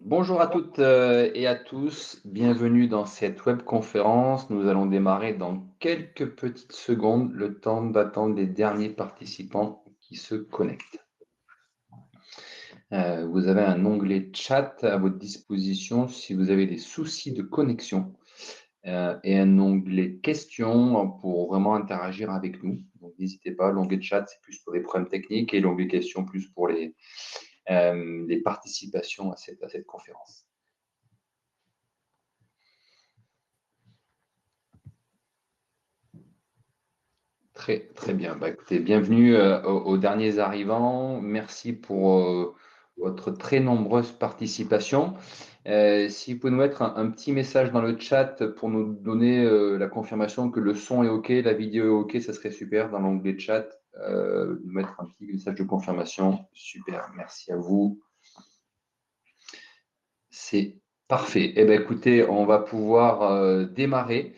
Bonjour à toutes et à tous, bienvenue dans cette webconférence. Nous allons démarrer dans quelques petites secondes, le temps d'attendre les derniers participants qui se connectent. Vous avez un onglet chat à votre disposition si vous avez des soucis de connexion et un onglet questions pour vraiment interagir avec nous. Donc n'hésitez pas, l'onglet chat c'est plus pour les problèmes techniques et l'onglet questions plus pour les participations à cette conférence. Très, très bien. Écoutez, bienvenue aux derniers arrivants. Merci pour votre très nombreuse participation. Si vous pouvez nous mettre un petit message dans le chat pour nous donner la confirmation que le son est OK, la vidéo est OK, ça serait super dans l'onglet chat. Nous mettre un petit message de confirmation. Super, merci à vous. C'est parfait. Eh bien, écoutez, on va pouvoir démarrer.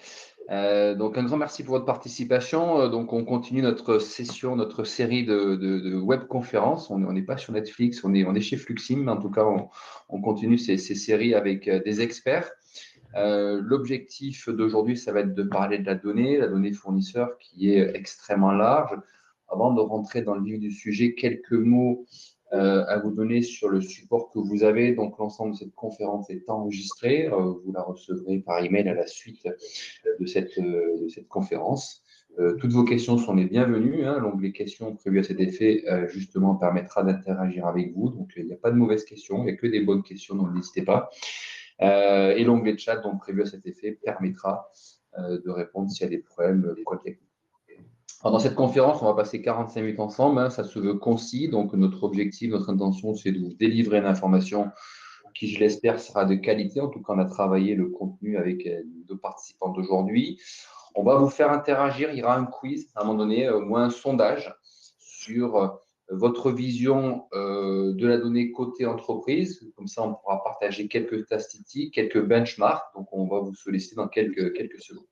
Donc, un grand merci pour votre participation. Donc, on continue notre session, notre série de webconférences. On n'est pas sur Netflix, on est chez Fluxim, mais en tout cas, on continue ces séries avec des experts. L'objectif d'aujourd'hui, ça va être de parler de la donnée fournisseur qui est extrêmement large. Avant de rentrer dans le vif du sujet, quelques mots à vous donner sur le support que vous avez. Donc, l'ensemble de cette conférence est enregistré. Vous la recevrez par email à la suite de cette conférence. Toutes vos questions sont les bienvenues. L'onglet questions prévu à cet effet, justement, permettra d'interagir avec vous. Donc, il n'y a pas de mauvaises questions, il n'y a que des bonnes questions, donc n'hésitez pas. Et l'onglet chat, donc prévu à cet effet, permettra de répondre s'il y a des problèmes techniques. Dans cette conférence, on va passer 45 minutes ensemble. Ça se veut concis. Donc, notre objectif, notre intention, c'est de vous délivrer une information qui, je l'espère, sera de qualité. En tout cas, on a travaillé le contenu avec les deux participants d'aujourd'hui. On va vous faire interagir. Il y aura un quiz à un moment donné, ou un sondage sur votre vision de la donnée côté entreprise. Comme ça, on pourra partager quelques statistiques, quelques benchmarks. Donc, on va vous solliciter dans quelques secondes.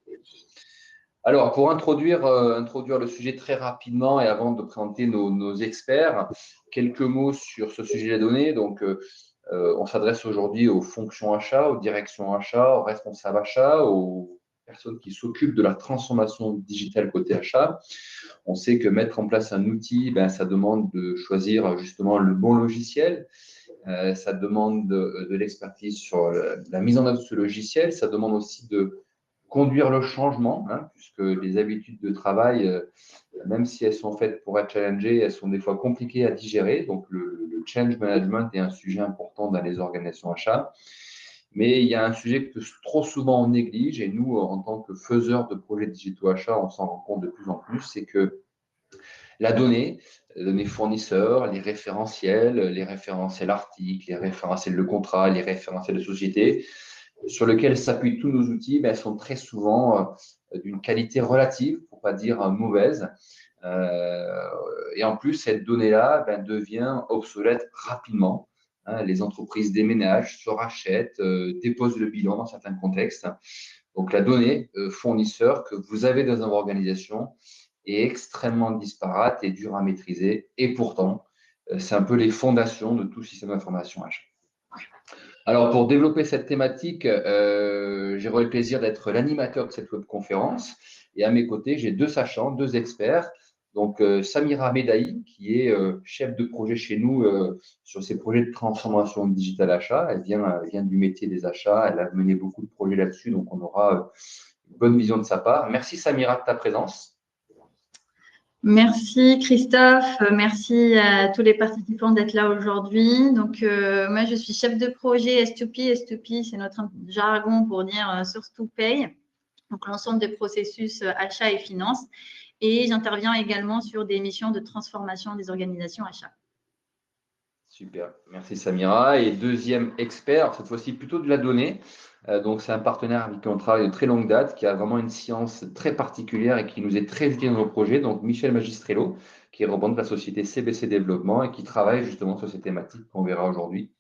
Alors, pour introduire le sujet très rapidement et avant de présenter nos experts, quelques mots sur ce sujet de la donnée. Donc, on s'adresse aujourd'hui aux fonctions achats, aux directions achats, aux responsables achats, aux personnes qui s'occupent de la transformation digitale côté achat. On sait que mettre en place un outil, ça demande de choisir justement le bon logiciel. Ça demande de l'expertise sur la mise en œuvre de ce logiciel. Ça demande aussi de conduire le changement, puisque les habitudes de travail, même si elles sont faites pour être challengées, elles sont des fois compliquées à digérer. Donc, le change management est un sujet important dans les organisations achats. Mais il y a un sujet que trop souvent on néglige, et nous, en tant que faiseurs de projets digitaux achats, on s'en rend compte de plus en plus, c'est que la donnée fournisseurs, les référentiels articles, les référentiels de contrat, les référentiels de société, sur lesquels s'appuient tous nos outils, sont très souvent d'une qualité relative, pour ne pas dire mauvaise. Et en plus, cette donnée-là devient obsolète rapidement. Les entreprises déménagent, se rachètent, déposent le bilan dans certains contextes. Donc, la donnée fournisseur que vous avez dans votre organisation est extrêmement disparate et dure à maîtriser. Et pourtant, c'est un peu les fondations de tout système d'information achat. Alors, pour développer cette thématique, j'aurai le plaisir d'être l'animateur de cette webconférence. Et à mes côtés, j'ai deux sachants, deux experts. Donc, Samira Medaï, qui est chef de projet chez nous sur ces projets de transformation digitale achat. Elle vient du métier des achats. Elle a mené beaucoup de projets là-dessus. Donc, on aura une bonne vision de sa part. Merci, Samira, de ta présence. Merci Christophe, merci à tous les participants d'être là aujourd'hui. Donc, moi, je suis chef de projet S2P. S2P, c'est notre jargon pour dire Source to Pay, donc l'ensemble des processus achats et finances. Et j'interviens également sur des missions de transformation des organisations achats. Super, merci Samira. Et deuxième expert, cette fois-ci plutôt de la donnée. Donc, c'est un partenaire avec qui on travaille de très longue date, qui a vraiment une science très particulière et qui nous est très utile dans nos projets. Donc, Michel Magistrello, qui représente la société CBC Développement et qui travaille justement sur ces thématiques qu'on verra aujourd'hui.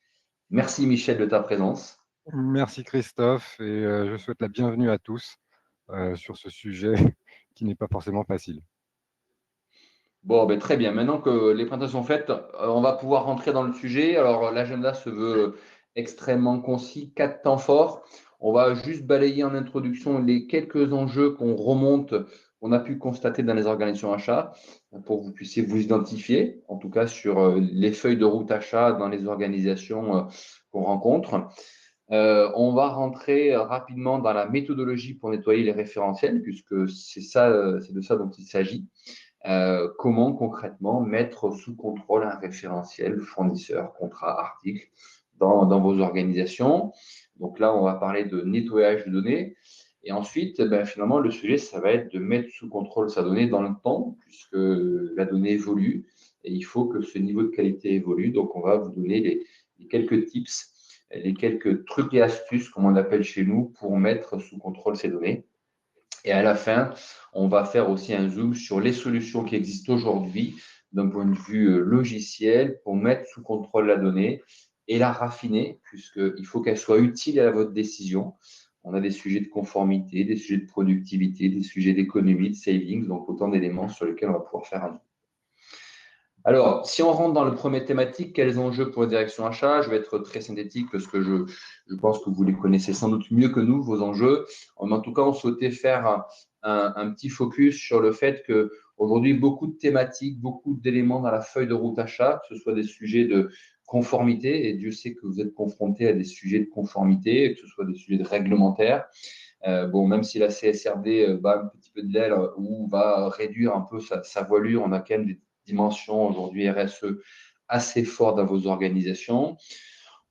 Merci Michel de ta présence. Merci Christophe et je souhaite la bienvenue à tous sur ce sujet qui n'est pas forcément facile. Bon, très bien. Maintenant que les présentations sont faites, on va pouvoir rentrer dans le sujet. Alors, l'agenda se veut extrêmement concis, 4 temps forts. On va juste balayer en introduction les quelques enjeux qu'on a pu constater dans les organisations achats pour que vous puissiez vous identifier, en tout cas sur les feuilles de route achat dans les organisations qu'on rencontre. On va rentrer rapidement dans la méthodologie pour nettoyer les référentiels, puisque c'est de ça dont il s'agit. Comment concrètement mettre sous contrôle un référentiel fournisseur, contrat, article dans vos organisations. Donc là, on va parler de nettoyage de données. Et ensuite, finalement, le sujet, ça va être de mettre sous contrôle sa donnée dans le temps, puisque la donnée évolue et il faut que ce niveau de qualité évolue. Donc, on va vous donner les quelques tips, les quelques trucs et astuces, comme on appelle chez nous, pour mettre sous contrôle ces données. Et à la fin, on va faire aussi un zoom sur les solutions qui existent aujourd'hui d'un point de vue logiciel pour mettre sous contrôle la donnée et la raffiner, puisqu'il faut qu'elle soit utile à votre décision. On a des sujets de conformité, des sujets de productivité, des sujets d'économie, de savings, donc autant d'éléments sur lesquels on va pouvoir faire un zoom. Alors, si on rentre dans le premier thématique, quels enjeux pour la direction achat? Je vais être très synthétique parce que je pense que vous les connaissez sans doute mieux que nous, vos enjeux. En tout cas, on souhaitait faire un petit focus sur le fait qu'aujourd'hui, beaucoup de thématiques, beaucoup d'éléments dans la feuille de route achat, que ce soit des sujets de conformité, et Dieu sait que vous êtes confrontés à des sujets de conformité, que ce soit des sujets de réglementaire. Même si la CSRD bat un petit peu de l'aile ou va réduire un peu sa voilure, on a quand même des dimension aujourd'hui RSE assez fort dans vos organisations.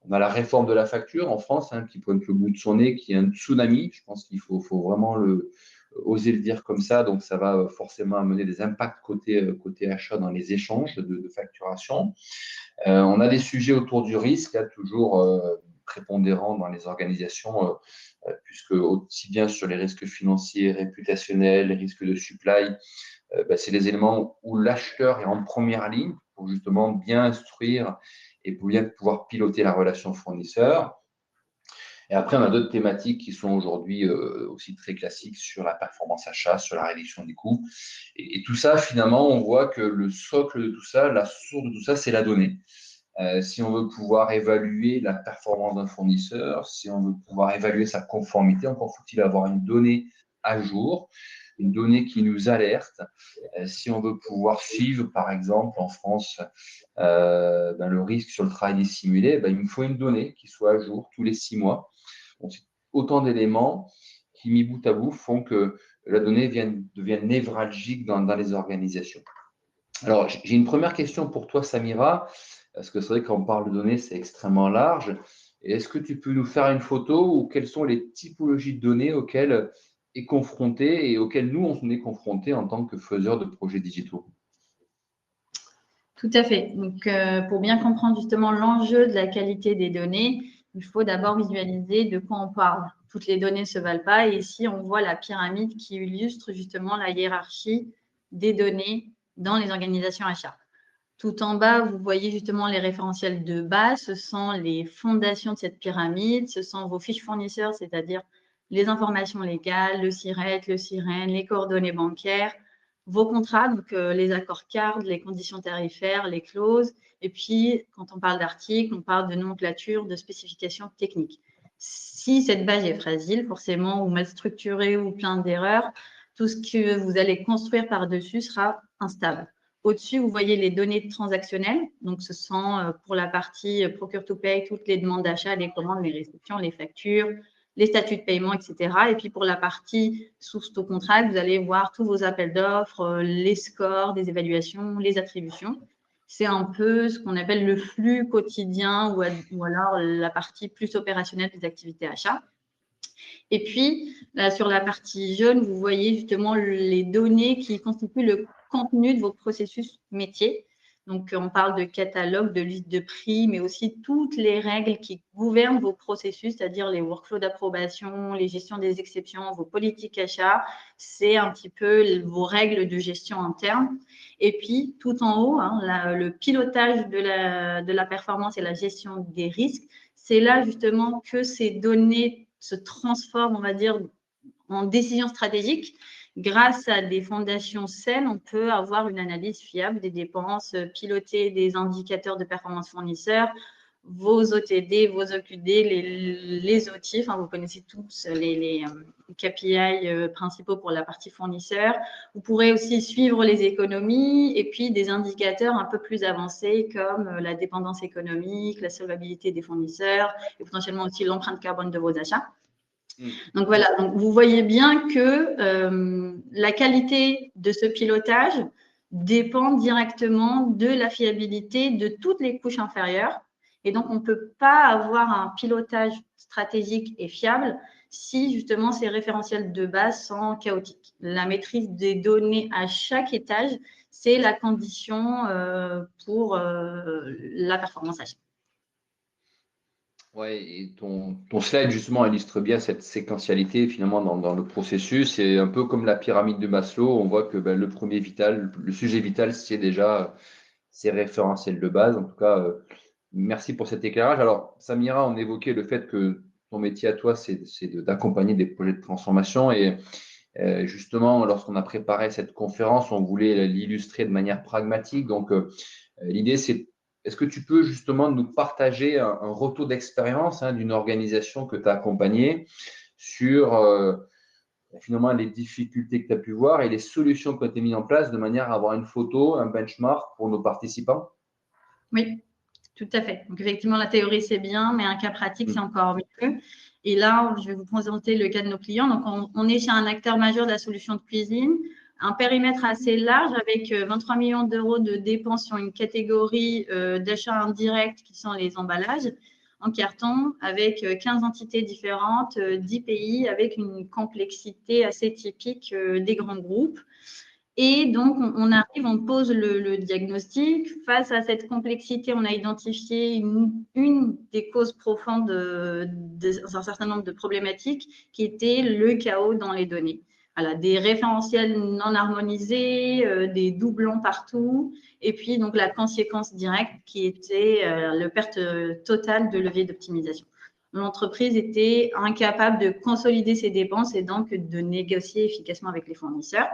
On a la réforme de la facture en France qui pointe le bout de son nez, qui est un tsunami. Je pense qu'il faut vraiment oser le dire comme ça. Donc, ça va forcément amener des impacts côté achat dans les échanges de facturation. On a des sujets autour du risque, toujours prépondérants dans les organisations, puisque aussi bien sur les risques financiers, réputationnels, les risques de supply, c'est les éléments où l'acheteur est en première ligne pour justement bien instruire et pour bien pouvoir piloter la relation fournisseur. Et après, on a d'autres thématiques qui sont aujourd'hui aussi très classiques sur la performance achat, sur la réduction des coûts. Et tout ça, finalement, on voit que le socle de tout ça, la source de tout ça, c'est la donnée. Si on veut pouvoir évaluer la performance d'un fournisseur, si on veut pouvoir évaluer sa conformité, encore faut-il avoir une donnée à jour, une donnée qui nous alerte. Si on veut pouvoir suivre, par exemple, en France, le risque sur le travail dissimulé, il nous faut une donnée qui soit à jour tous les 6 mois. Donc, c'est autant d'éléments qui, mis bout à bout, font que la donnée devienne névralgique dans les organisations. Alors, j'ai une première question pour toi, Samira, parce que c'est vrai que quand on parle de données, c'est extrêmement large. Et est-ce que tu peux nous faire une photo ou quelles sont les typologies de données auxquelles est confronté et auxquelles nous, on est confrontés en tant que faiseurs de projets digitaux? Tout à fait. Donc, pour bien comprendre justement l'enjeu de la qualité des données, il faut d'abord visualiser de quoi on parle. Toutes les données ne se valent pas. Et ici, on voit la pyramide qui illustre justement la hiérarchie des données dans les organisations achats. Tout en bas, vous voyez justement les référentiels de base. Ce sont les fondations de cette pyramide. Ce sont vos fiches fournisseurs, c'est-à-dire les informations légales, le SIRET, le SIREN, les coordonnées bancaires, vos contrats, donc les accords CARD, les conditions tarifaires, les clauses. Et puis, quand on parle d'articles, on parle de nomenclature, de spécifications techniques. Si cette base est fragile, forcément, ou mal structurée ou plein d'erreurs, tout ce que vous allez construire par-dessus sera instable. Au-dessus, vous voyez les données transactionnelles. Donc, ce sont pour la partie Procure to Pay, toutes les demandes d'achat, les commandes, les réceptions, les factures, les statuts de paiement, etc. Et puis, pour la partie source to contract, vous allez voir tous vos appels d'offres, les scores, des évaluations, les attributions. C'est un peu ce qu'on appelle le flux quotidien ou alors la partie plus opérationnelle des activités achats. Et puis, là, sur la partie jaune, vous voyez justement les données qui constituent le contenu de vos processus métiers. Donc, on parle de catalogue, de liste de prix, mais aussi toutes les règles qui gouvernent vos processus, c'est-à-dire les workflows d'approbation, les gestions des exceptions, vos politiques achats. C'est un petit peu vos règles de gestion interne. Et puis, tout en haut, le pilotage de la performance et la gestion des risques. C'est là justement que ces données se transforment, on va dire, en décisions stratégiques. Grâce à des fondations saines, on peut avoir une analyse fiable des dépenses, piloter des indicateurs de performance fournisseurs, vos OTD, vos OQD, les OTIF. Vous connaissez tous les KPI principaux pour la partie fournisseur. Vous pourrez aussi suivre les économies et puis des indicateurs un peu plus avancés comme la dépendance économique, la solvabilité des fournisseurs et potentiellement aussi l'empreinte carbone de vos achats. Donc voilà, donc vous voyez bien que la qualité de ce pilotage dépend directement de la fiabilité de toutes les couches inférieures. Et donc, on ne peut pas avoir un pilotage stratégique et fiable si justement ces référentiels de base sont chaotiques. La maîtrise des données à chaque étage, c'est la condition pour la performance achat. Ouais, et ton slide justement illustre bien cette séquentialité finalement dans le processus. C'est un peu comme la pyramide de Maslow. On voit que le premier vital, le sujet vital, c'est déjà ces référentiels de base. En tout cas, merci pour cet éclairage. Alors, Samira, on évoquait le fait que ton métier à toi, c'est d'accompagner des projets de transformation. Et justement, lorsqu'on a préparé cette conférence, on voulait l'illustrer de manière pragmatique. Donc, l'idée, c'est est-ce que tu peux justement nous partager un retour d'expérience d'une organisation que tu as accompagnée sur finalement les difficultés que tu as pu voir et les solutions qui ont été mises en place de manière à avoir une photo, un benchmark pour nos participants? Oui, tout à fait. Donc, effectivement, la théorie, c'est bien, mais un cas pratique, c'est encore mieux. Et là, je vais vous présenter le cas de nos clients. Donc, on est chez un acteur majeur de la solution de cuisine, un périmètre assez large avec 23 millions d'euros de dépenses sur une catégorie d'achats indirects qui sont les emballages en carton, avec 15 entités différentes, 10 pays, avec une complexité assez typique des grands groupes. Et donc, on arrive, on pose le diagnostic. Face à cette complexité, on a identifié une des causes profondes d'un certain nombre de problématiques qui était le chaos dans les données. Voilà, des référentiels non harmonisés, des doublons partout, et puis donc la conséquence directe qui était la perte totale de levier d'optimisation. L'entreprise était incapable de consolider ses dépenses et donc de négocier efficacement avec les fournisseurs.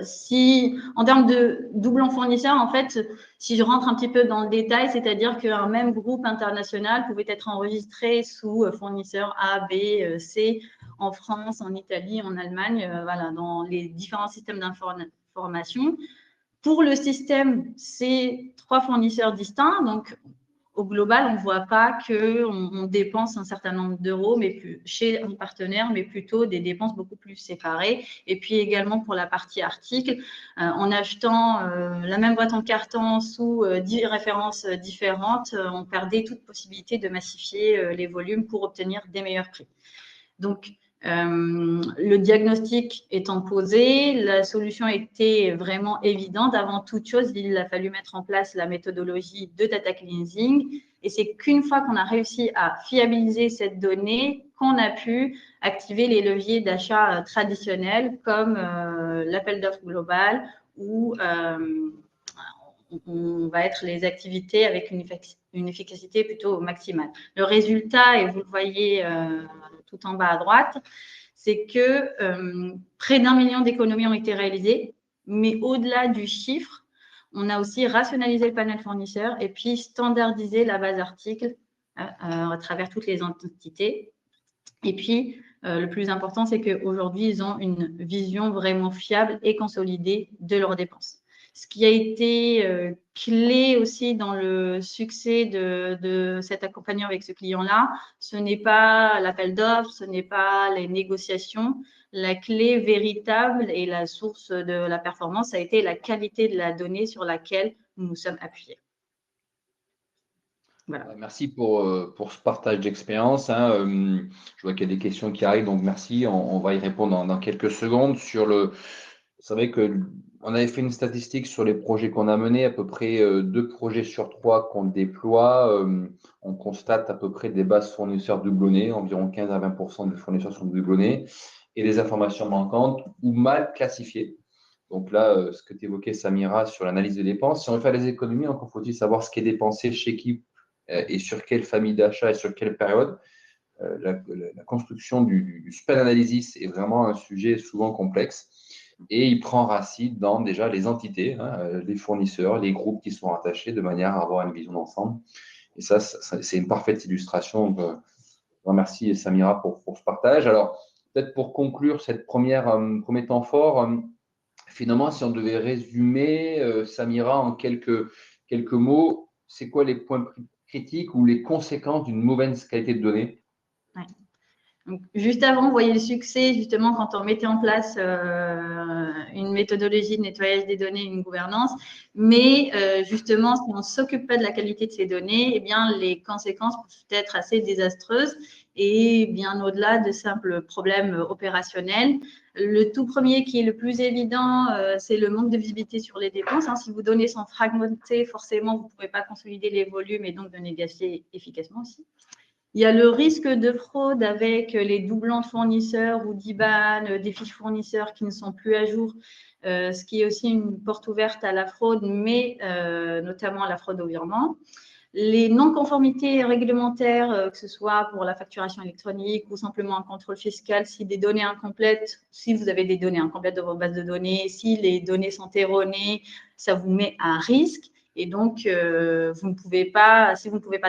Si, en termes de doublons fournisseurs, en fait, si je rentre un petit peu dans le détail, c'est-à-dire qu'un même groupe international pouvait être enregistré sous fournisseur A, B, C en France, en Italie, en Allemagne, voilà, dans les différents systèmes d'information. Pour le système, c'est 3 fournisseurs distincts, donc au global, on ne voit pas qu'on dépense un certain nombre d'euros chez un partenaire, mais plutôt des dépenses beaucoup plus séparées. Et puis également pour la partie article, en achetant la même boîte en carton sous 10 références différentes, on perdait toute possibilité de massifier les volumes pour obtenir des meilleurs prix. Donc, le diagnostic étant posé, la solution était vraiment évidente. Avant toute chose, il a fallu mettre en place la méthodologie de data cleansing. Et c'est qu'une fois qu'on a réussi à fiabiliser cette donnée, qu'on a pu activer les leviers d'achat traditionnels comme l'appel d'offres global ou on va être les activités avec une efficacité plutôt maximale. Le résultat, et vous le voyez tout en bas à droite, c'est que près d'1 million d'économies ont été réalisées, mais au-delà du chiffre, on a aussi rationalisé le panel fournisseur et puis standardisé la base article à travers toutes les entités. Et puis, le plus important, c'est qu'aujourd'hui, ils ont une vision vraiment fiable et consolidée de leurs dépenses. Ce qui a été clé aussi dans le succès de cet accompagnement avec ce client-là, ce n'est pas l'appel d'offres, ce n'est pas les négociations. La clé véritable et la source de la performance a été la qualité de la donnée sur laquelle nous nous sommes appuyés. Voilà. Merci pour ce partage d'expérience. Je vois qu'il y a des questions qui arrivent, donc merci. On va y répondre dans quelques secondes. C'est vrai qu'on avait fait une statistique sur les projets qu'on a menés, à peu près 2 projets sur 3 qu'on déploie. On constate à peu près des bases fournisseurs doublonnées, environ 15 à 20% des fournisseurs sont doublonnés, et des informations manquantes ou mal classifiées. Donc là, ce que tu évoquais, Samira, sur l'analyse des dépenses, si on veut faire des économies, encore faut-il savoir ce qui est dépensé chez qui et sur quelle famille d'achat et sur quelle période. La construction du spend analysis est vraiment un sujet souvent complexe et il prend racine dans déjà les entités, les fournisseurs, les groupes qui sont rattachés de manière à avoir une vision d'ensemble. Et ça, c'est une parfaite illustration. Donc, merci Samira pour ce partage. Alors, peut-être pour conclure cette premier temps fort, finalement, si on devait résumer, Samira, en quelques mots, c'est quoi les points critiques ou les conséquences d'une mauvaise qualité de données? Ouais. Donc, juste avant, vous voyez le succès, justement, quand on mettait en place une méthodologie de nettoyage des données, une gouvernance. Mais justement, si on ne s'occupe pas de la qualité de ces données, eh bien, les conséquences peuvent être assez désastreuses et bien au-delà de simples problèmes opérationnels. Le tout premier qui est le plus évident, c'est le manque de visibilité sur les dépenses. Si vos données sont fragmentées, forcément, vous ne pouvez pas consolider les volumes et donc de négocier efficacement aussi. Il y a le risque de fraude avec les doublons de fournisseurs ou d'IBAN, des fiches fournisseurs qui ne sont plus à jour, ce qui est aussi une porte ouverte à la fraude, mais notamment à la fraude au virement. Les non-conformités réglementaires, que ce soit pour la facturation électronique ou simplement un contrôle fiscal, si vous avez des données incomplètes dans vos bases de données, si les données sont erronées, ça vous met à risque. Et donc, si vous ne pouvez pas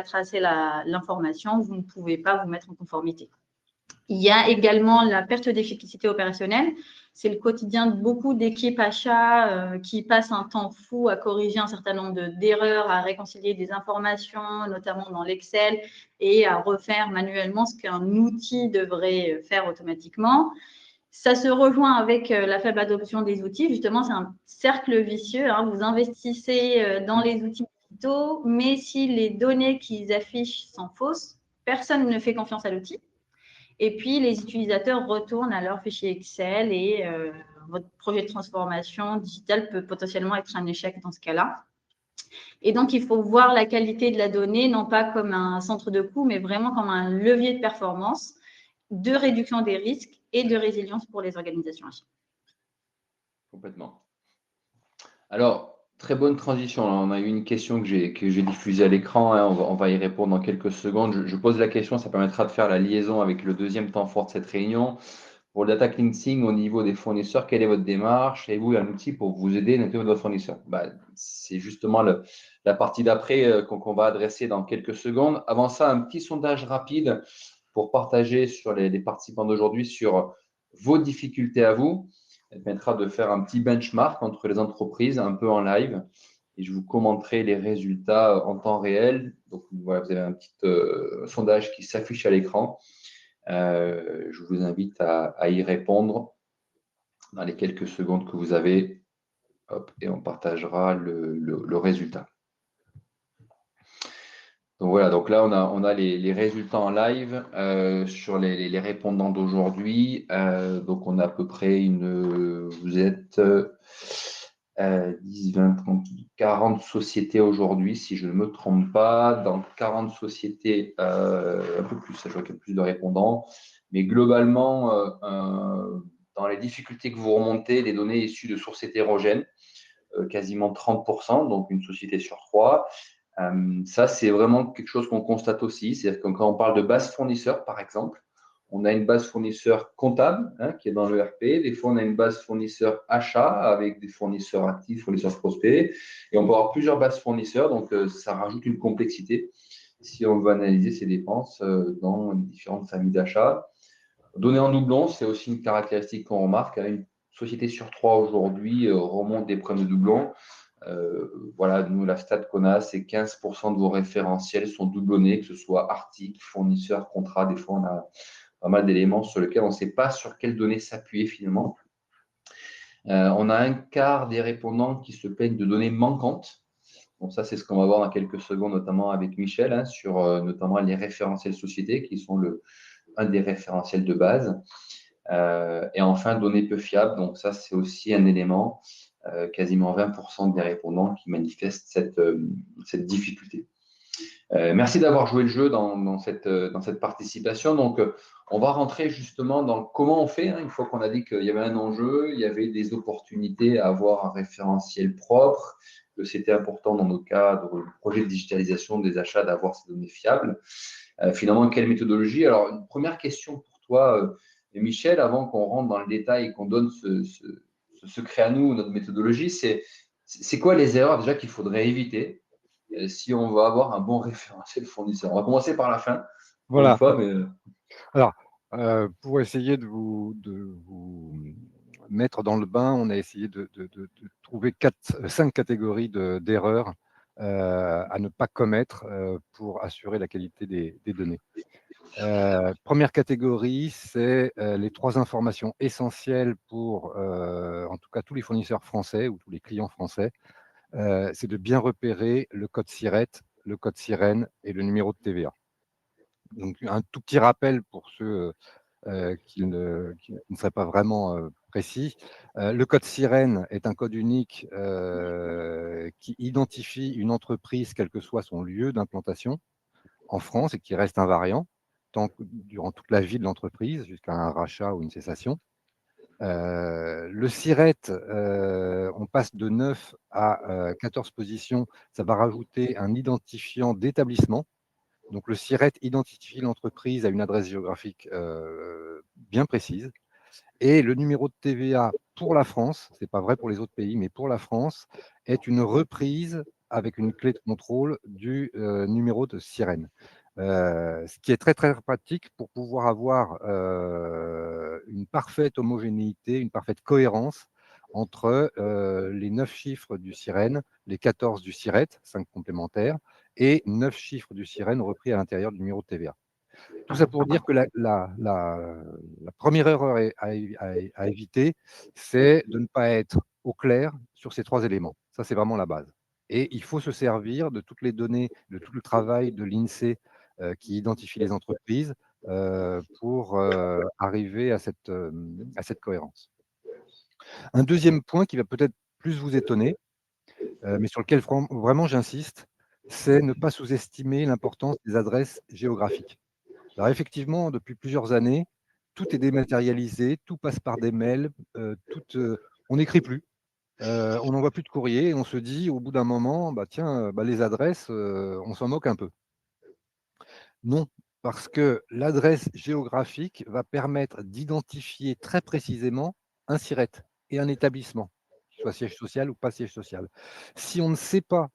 tracer l'information, vous ne pouvez pas vous mettre en conformité. Il y a également la perte d'efficacité opérationnelle. C'est le quotidien de beaucoup d'équipes achats qui passent un temps fou à corriger un certain nombre d'erreurs, à réconcilier des informations, notamment dans l'Excel, et à refaire manuellement ce qu'un outil devrait faire automatiquement. Ça se rejoint avec la faible adoption des outils. Justement, c'est un cercle vicieux. Vous investissez dans les outils digitaux, mais si les données qu'ils affichent sont fausses, personne ne fait confiance à l'outil. Et puis, les utilisateurs retournent à leur fichier Excel et votre projet de transformation digitale peut potentiellement être un échec dans ce cas-là. Et donc, il faut voir la qualité de la donnée, non pas comme un centre de coût, mais vraiment comme un levier de performance, de réduction des risques et de résilience pour les organisations achats. Complètement. Alors, très bonne transition. On a eu une question que j'ai diffusée à l'écran. On va y répondre dans quelques secondes. Je pose la question, ça permettra de faire la liaison avec le deuxième temps fort de cette réunion. Pour le data cleansing au niveau des fournisseurs, quelle est votre démarche? Avez-vous un outil pour vous aider à nettoyer votre fournisseur? C'est justement la partie d'après qu'on va adresser dans quelques secondes. Avant ça, un petit sondage rapide pour partager sur les participants d'aujourd'hui sur vos difficultés à vous. Ça permettra de faire un petit benchmark entre les entreprises, un peu en live. Et je vous commenterai les résultats en temps réel. Donc, voilà, vous avez un petit sondage qui s'affiche à l'écran. Je vous invite à y répondre dans les quelques secondes que vous avez. Hop, et on partagera le résultat. Donc voilà, donc là, on a les résultats en live sur les répondants d'aujourd'hui. Donc, on a à peu près vous êtes 10, 20, 30, 40 sociétés aujourd'hui, si je ne me trompe pas. Dans 40 sociétés, un peu plus, je vois qu'il y a plus de répondants. Mais globalement, dans les difficultés que vous remontez, les données issues de sources hétérogènes, quasiment 30%, donc une société sur 3. Ça, c'est vraiment quelque chose qu'on constate aussi. C'est-à-dire que quand on parle de base fournisseur, par exemple, on a une base fournisseur comptable qui est dans l'ERP. Des fois, on a une base fournisseur achat avec des fournisseurs actifs, fournisseurs prospects. Et on peut avoir plusieurs bases fournisseurs. Donc, ça rajoute une complexité si on veut analyser ces dépenses dans les différentes familles d'achats. Données en doublon, c'est aussi une caractéristique qu'on remarque. Une société sur 3 aujourd'hui remonte des problèmes de doublons. Voilà, nous, la stat qu'on a, c'est 15% de vos référentiels sont doublonnés, que ce soit articles, fournisseurs, contrats. Des fois, on a pas mal d'éléments sur lesquels on ne sait pas sur quelles données s'appuyer finalement. On a un quart des répondants qui se plaignent de données manquantes. Donc ça, c'est ce qu'on va voir dans quelques secondes, notamment avec Michel, sur notamment les référentiels sociétés, qui sont un des référentiels de base. Et enfin, données peu fiables. Donc ça, c'est aussi un élément. Quasiment 20% des répondants qui manifestent cette difficulté. Merci d'avoir joué le jeu dans cette participation. Donc, on va rentrer justement dans comment on fait. Une fois qu'on a dit qu'il y avait un enjeu, il y avait des opportunités à avoir un référentiel propre, que c'était important dans nos cadres de projet de digitalisation des achats d'avoir ces données fiables. Finalement, quelle méthodologie? Alors, une première question pour toi, Michel, avant qu'on rentre dans le détail et qu'on donne ce secret à nous, notre méthodologie, c'est quoi les erreurs déjà qu'il faudrait éviter si on va avoir un bon référentiel fournisseur. On va commencer par la fin, pour une Voilà. fois, mais Alors, pour essayer de vous mettre dans le bain, on a essayé de trouver 5 catégories d'erreurs, à ne pas commettre, pour assurer la qualité des données. Première catégorie, c'est, les 3 informations essentielles pour, en tout cas tous les fournisseurs français ou tous les clients français. C'est de bien repérer le code SIRET, le code SIREN et le numéro de TVA. Donc un tout petit rappel pour ceux, qui ne seraient pas vraiment, précis. Le code SIREN est un code unique, qui identifie une entreprise, quel que soit son lieu d'implantation en France et qui reste invariant durant toute la vie de l'entreprise, jusqu'à un rachat ou une cessation. Le SIRET, on passe de 9 à 14 positions. Ça va rajouter un identifiant d'établissement. Donc le SIRET identifie l'entreprise à une adresse géographique, bien précise. Et le numéro de TVA pour la France, c'est pas vrai pour les autres pays, mais pour la France, est une reprise avec une clé de contrôle du, numéro de SIREN. Ce qui est très, très pratique pour pouvoir avoir, une parfaite homogénéité, une parfaite cohérence entre, les 9 chiffres du SIREN, les 14 du SIRET, 5 complémentaires, et 9 chiffres du SIREN repris à l'intérieur du numéro de TVA. Tout ça pour dire que la première erreur à éviter, c'est de ne pas être au clair sur ces 3 éléments. Ça, c'est vraiment la base et il faut se servir de toutes les données, de tout le travail de l'INSEE, qui identifie les entreprises, pour, arriver à cette cohérence. Un deuxième point qui va peut-être plus vous étonner, mais sur lequel vraiment j'insiste, c'est ne pas sous-estimer l'importance des adresses géographiques. Alors effectivement, depuis plusieurs années, tout est dématérialisé, tout passe par des mails, on n'écrit plus, on n'envoie plus de courrier et on se dit au bout d'un moment: «Bah tiens, bah les adresses, on s'en moque un peu». Non, parce que l'adresse géographique va permettre d'identifier très précisément un SIRET et un établissement, qu'il soit siège social ou pas siège social. Si on ne sait pas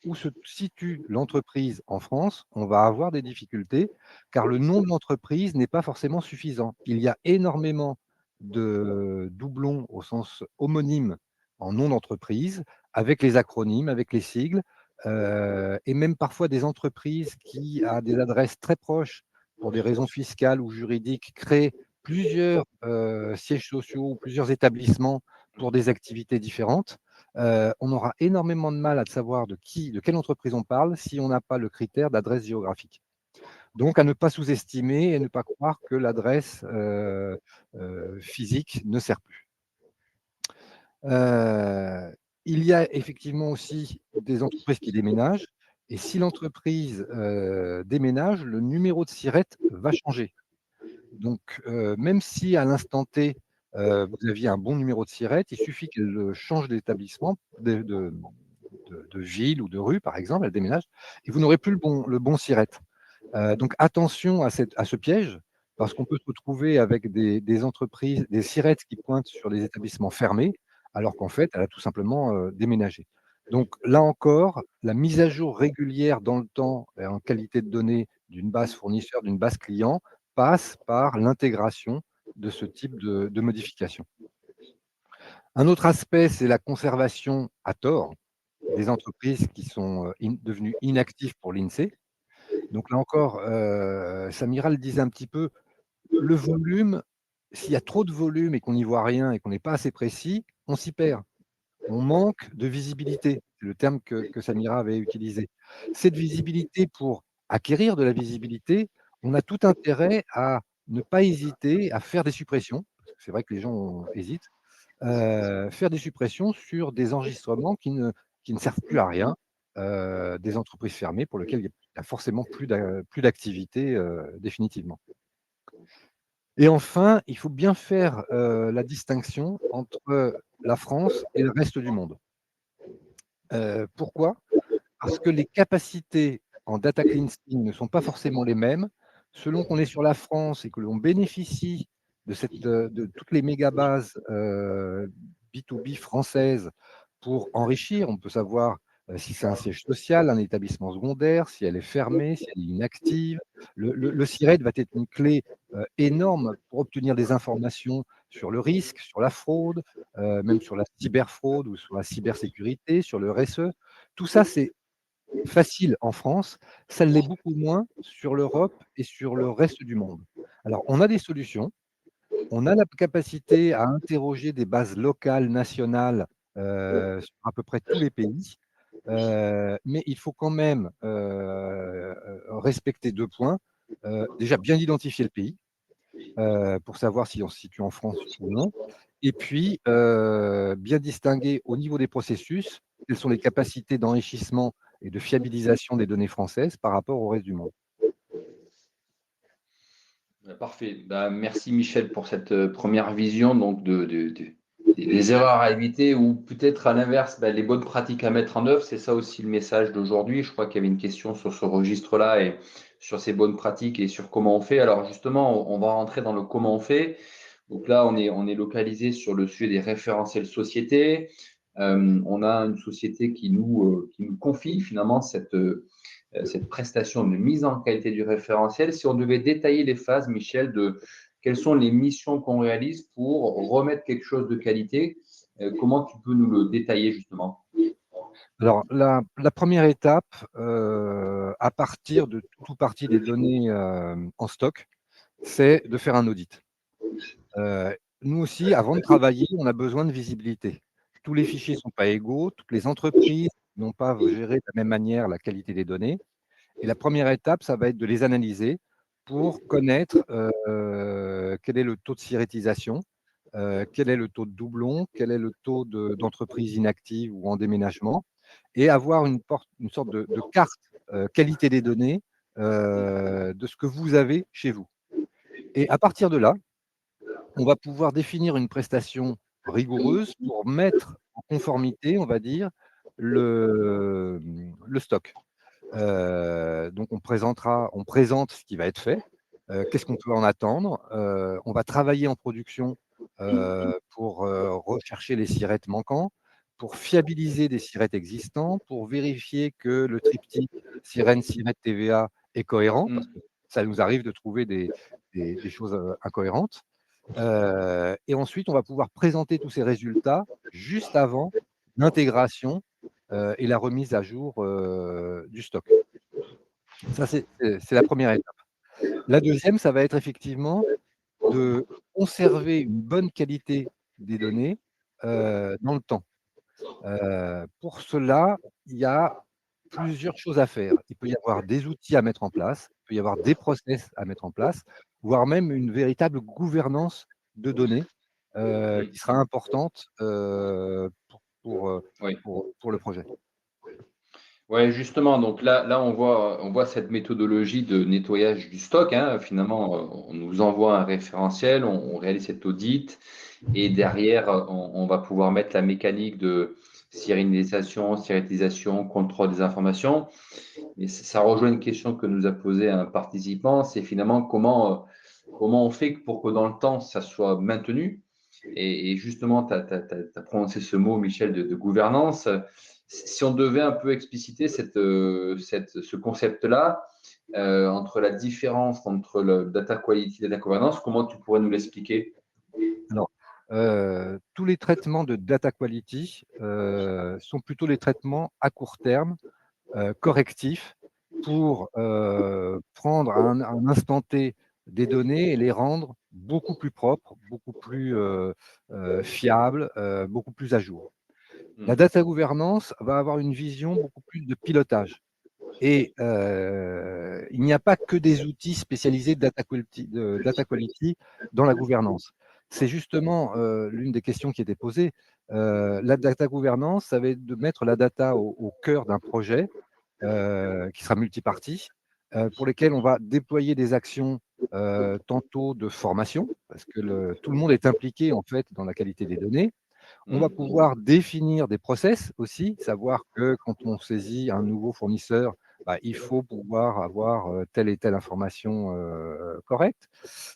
où se situe l'entreprise en France, on va avoir des difficultés, car le nom de l'entreprise n'est pas forcément suffisant. Il y a énormément de doublons au sens homonyme en nom d'entreprise, avec les acronymes, avec les sigles, et même parfois des entreprises qui, à des adresses très proches, pour des raisons fiscales ou juridiques, créent plusieurs, sièges sociaux ou plusieurs établissements pour des activités différentes. On aura énormément de mal à savoir de quelle entreprise on parle si on n'a pas le critère d'adresse géographique. Donc à ne pas sous-estimer et ne pas croire que l'adresse, physique ne sert plus. Heu, il y a effectivement aussi des entreprises qui déménagent et si l'entreprise, déménage, le numéro de SIRET va changer. Donc même si à l'instant T, vous aviez un bon numéro de SIRET, il suffit qu'elle, change d'établissement, de ville ou de rue par exemple, elle déménage et vous n'aurez plus le bon SIRET. Donc attention à ce piège, parce qu'on peut se retrouver avec des entreprises, des SIRET qui pointent sur des établissements fermés, alors qu'en fait, elle a tout simplement, déménagé. Donc là encore, la mise à jour régulière dans le temps et en qualité de données d'une base fournisseur, d'une base client, passe par l'intégration de ce type de modification. Un autre aspect, c'est la conservation à tort des entreprises qui sont, devenues inactives pour l'INSEE. Donc là encore, Samira le disait un petit peu, le volume, s'il y a trop de volume et qu'on n'y voit rien et qu'on n'est pas assez précis, on s'y perd. On manque de visibilité, c'est le terme que Samira avait utilisé. Cette visibilité, pour acquérir de la visibilité, on a tout intérêt à ne pas hésiter à faire des suppressions, parce que c'est vrai que les gens hésitent, faire des suppressions sur des enregistrements qui ne servent plus à rien, des entreprises fermées pour lesquelles il y a forcément plus d'activité, définitivement. Et enfin, il faut bien faire, la distinction entre la France et le reste du monde. Pourquoi? Parce que les capacités en data cleansing ne sont pas forcément les mêmes, selon qu'on est sur la France et que l'on bénéficie de toutes les mégabases, B2B françaises pour enrichir. On peut savoir si c'est un siège social, un établissement secondaire, si elle est fermée, si elle est inactive. Le SIRET va être une clé énorme pour obtenir des informations sur le risque, sur la fraude, même sur la cyberfraude ou sur la cybersécurité, sur le RSE. Tout ça, c'est facile en France, ça l'est beaucoup moins sur l'Europe et sur le reste du monde. Alors, on a des solutions, on a la capacité à interroger des bases locales, nationales, sur à peu près tous les pays, mais il faut quand même, respecter 2 points. Déjà bien identifier le pays, pour savoir si on se situe en France ou non. Et puis, bien distinguer au niveau des processus, quelles sont les capacités d'enrichissement et de fiabilisation des données françaises par rapport au reste du monde. Parfait. Bah, merci Michel pour cette première vision donc des erreurs à éviter ou peut-être à l'inverse, bah, les bonnes pratiques à mettre en œuvre. C'est ça aussi le message d'aujourd'hui. Je crois qu'il y avait une question sur ce registre-là et sur ces bonnes pratiques et sur comment on fait. Alors justement, on va rentrer dans le comment on fait. Donc là, on est localisé sur le sujet des référentiels sociétés. On a une société qui nous confie finalement cette prestation de mise en qualité du référentiel. Si on devait détailler les phases, Michel, de quelles sont les missions qu'on réalise pour remettre quelque chose de qualité, comment tu peux nous le détailler justement? Alors la première étape, à partir de tout parti des données, en stock, c'est de faire un audit. Nous aussi, avant de travailler, on a besoin de visibilité. Tous les fichiers ne sont pas égaux, toutes les entreprises n'ont pas géré de la même manière la qualité des données. Et la première étape, ça va être de les analyser pour connaître, quel est le taux de sirétisation, quel est le taux de doublon, quel est le taux d'entreprises inactives ou en déménagement et avoir une sorte de carte, qualité des données, de ce que vous avez chez vous. Et à partir de là, on va pouvoir définir une prestation rigoureuse pour mettre en conformité, on va dire, le stock. Donc on présente ce qui va être fait, qu'est-ce qu'on peut en attendre. On va travailler en production, pour, rechercher les sirettes manquants, pour fiabiliser des sirettes existants, pour vérifier que le triptyque sirène, sirette, TVA est cohérent, parce que Mm. ça nous arrive de trouver des choses, incohérentes. Et ensuite, on va pouvoir présenter tous ces résultats juste avant l'intégration, et la remise à jour, du stock. Ça, c'est la première étape. La deuxième, ça va être effectivement de conserver une bonne qualité des données, dans le temps. Pour cela, il y a plusieurs choses à faire. Il peut y avoir des outils à mettre en place, il peut y avoir des process à mettre en place, voire même une véritable gouvernance de données, qui sera importante, Oui. pour le projet. Ouais, justement, donc là, on voit cette méthodologie de nettoyage du stock, hein. Finalement, on nous envoie un référentiel, on réalise cet audit et derrière, on va pouvoir mettre la mécanique de sérénisation, sérétisation, contrôle des informations. Et ça rejoint une question que nous a posée un participant, c'est finalement comment on fait pour que dans le temps, ça soit maintenu. Et justement, tu as prononcé ce mot, Michel, de gouvernance. Si on devait un peu expliciter ce concept-là, entre la différence entre le data quality et data governance, comment tu pourrais nous l'expliquer? Alors, tous les traitements de data quality, sont plutôt des traitements à court terme, correctifs pour, prendre à un instant T des données et les rendre beaucoup plus propres, beaucoup plus, fiables, beaucoup plus à jour. La Hmm. data gouvernance va avoir une vision beaucoup plus de pilotage et il n'y a pas que des outils spécialisés de data quality dans la gouvernance. C'est justement, l'une des questions qui était posée. La data gouvernance, ça va être de mettre la data au cœur d'un projet, qui sera multipartie, pour lesquelles on va déployer des actions, tantôt de formation, parce que tout le monde est impliqué en fait dans la qualité des données. On va Hmm. pouvoir définir des process aussi, savoir que quand on saisit un nouveau fournisseur, bah, il faut pouvoir avoir, telle et telle information, correcte.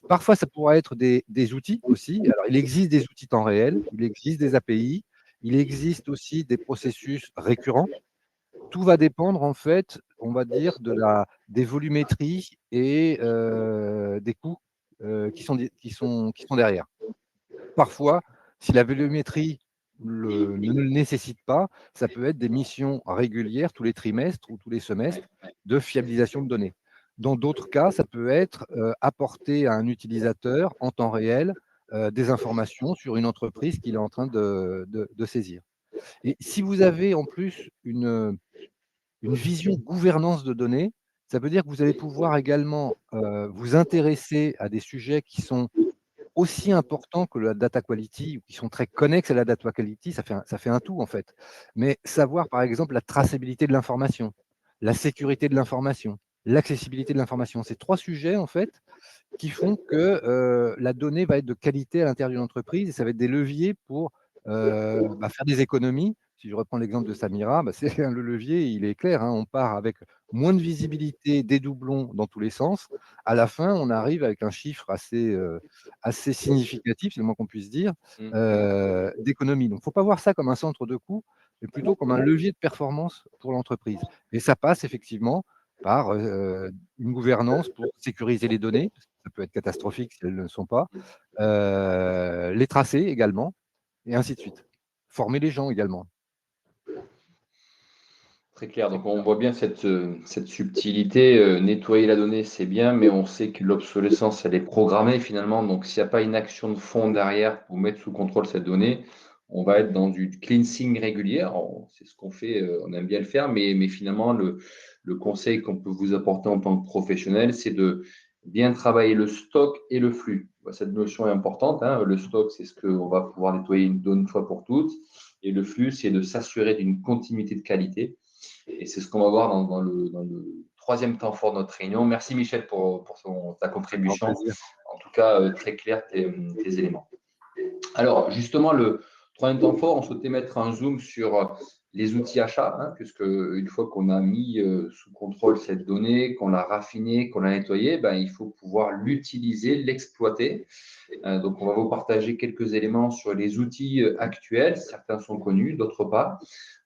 Parfois, ça pourra être des outils aussi. Alors, il existe des outils temps réel, il existe des API, il existe aussi des processus récurrents. Tout va dépendre, en fait, on va dire, des volumétries et des coûts qui sont derrière. Parfois, si la volumétrie ne le nécessite pas, ça peut être des missions régulières tous les trimestres ou tous les semestres de fiabilisation de données. Dans d'autres cas, ça peut être apporter à un utilisateur en temps réel des informations sur une entreprise qu'il est en train de saisir. Et si vous avez en plus une vision gouvernance de données, ça veut dire que vous allez pouvoir également vous intéresser à des sujets qui sont aussi importants que la data quality ou qui sont très connexes à la data quality, ça fait un tout en fait. Mais savoir par exemple la traçabilité de l'information, la sécurité de l'information, l'accessibilité de l'information, c'est 3 sujets en fait qui font que la donnée va être de qualité à l'intérieur d'une entreprise et ça va être des leviers pour faire des économies. Si je reprends l'exemple de Samira, c'est le levier, il est clair, hein, on part avec moins de visibilité, des doublons dans tous les sens. À la fin, on arrive avec un chiffre assez significatif, c'est le moins qu'on puisse dire, d'économie. Donc, il ne faut pas voir ça comme un centre de coût, mais plutôt comme un levier de performance pour l'entreprise. Et ça passe effectivement par une gouvernance pour sécuriser les données, parce que ça peut être catastrophique si elles ne le sont pas, les tracer également, et ainsi de suite. Former les gens également. Très clair. Donc, on voit bien cette subtilité. Nettoyer la donnée, c'est bien, mais on sait que l'obsolescence, elle est programmée finalement. Donc, s'il n'y a pas une action de fond derrière pour mettre sous contrôle cette donnée, on va être dans du cleansing régulier. C'est ce qu'on fait, on aime bien le faire, mais finalement, le conseil qu'on peut vous apporter en tant que professionnel, c'est de bien travailler le stock et le flux. Cette notion est importante, hein. Le stock, c'est ce qu'on va pouvoir nettoyer une fois pour toutes. Et le flux, c'est de s'assurer d'une continuité de qualité. Et c'est ce qu'on va voir dans le troisième temps fort de notre réunion. Merci Michel pour ta Grand contribution. plaisir. En tout cas, très clair tes éléments. Alors, justement, le troisième temps fort, on souhaitait mettre un zoom sur les outils achats, hein, puisque une fois qu'on a mis sous contrôle cette donnée, qu'on l'a raffinée, qu'on l'a nettoyée, il faut pouvoir l'utiliser, l'exploiter. Donc, on va vous partager quelques éléments sur les outils actuels. Certains sont connus, d'autres pas.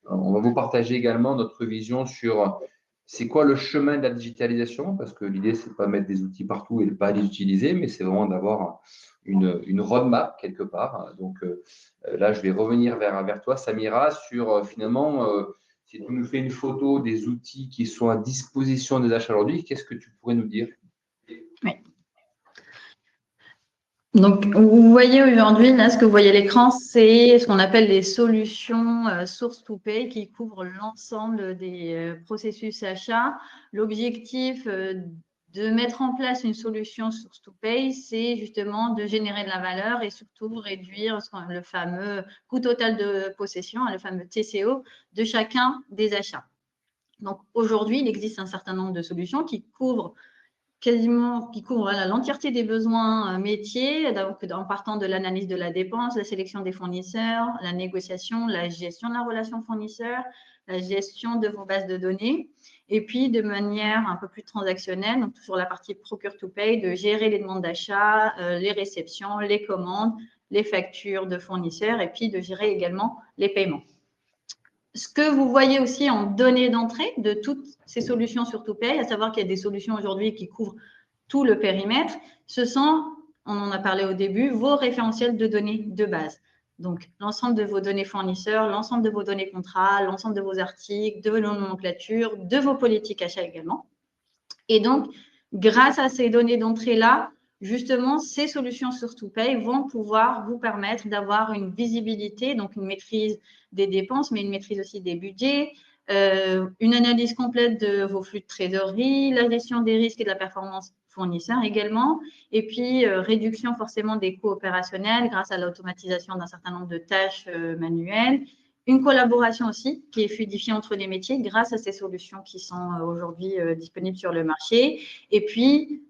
On va vous partager également notre vision sur c'est quoi le chemin de la digitalisation, parce que l'idée, c'est pas mettre des outils partout et de pas les utiliser, mais c'est vraiment d'avoir une roadmap quelque part. Donc là, je vais revenir vers toi, Samira, sur finalement, si tu nous fais une photo des outils qui sont à disposition des achats aujourd'hui, qu'est-ce que tu pourrais nous dire? Oui. Donc, vous voyez aujourd'hui, là, ce que vous voyez à l'écran, c'est ce qu'on appelle les solutions source to pay qui couvrent l'ensemble des processus achats. L'objectif de mettre en place une solution source to pay, c'est justement de générer de la valeur et surtout réduire le fameux coût total de possession, le fameux TCO de chacun des achats. Donc, aujourd'hui, il existe un certain nombre de solutions qui couvrent l'entièreté des besoins métiers, donc en partant de l'analyse de la dépense, la sélection des fournisseurs, la négociation, la gestion de la relation fournisseur, la gestion de vos bases de données, et puis de manière un peu plus transactionnelle, donc sur la partie procure to pay, de gérer les demandes d'achat, les réceptions, les commandes, les factures de fournisseurs, et puis de gérer également les paiements. Ce que vous voyez aussi en données d'entrée de toutes ces solutions sur ToPay, à savoir qu'il y a des solutions aujourd'hui qui couvrent tout le périmètre, ce sont, on en a parlé au début, vos référentiels de données de base. Donc, l'ensemble de vos données fournisseurs, l'ensemble de vos données contrats, l'ensemble de vos articles, de vos nomenclatures, de vos politiques achats également. Et donc, grâce à ces données d'entrée-là, justement, ces solutions sur ToPay vont pouvoir vous permettre d'avoir une visibilité, donc une maîtrise des dépenses, mais une maîtrise aussi des budgets, une analyse complète de vos flux de trésorerie, la gestion des risques et de la performance fournisseur également, et puis réduction forcément des coûts opérationnels grâce à l'automatisation d'un certain nombre de tâches manuelles, une collaboration aussi qui est fluidifiée entre les métiers grâce à ces solutions qui sont aujourd'hui disponibles sur le marché. Et puis,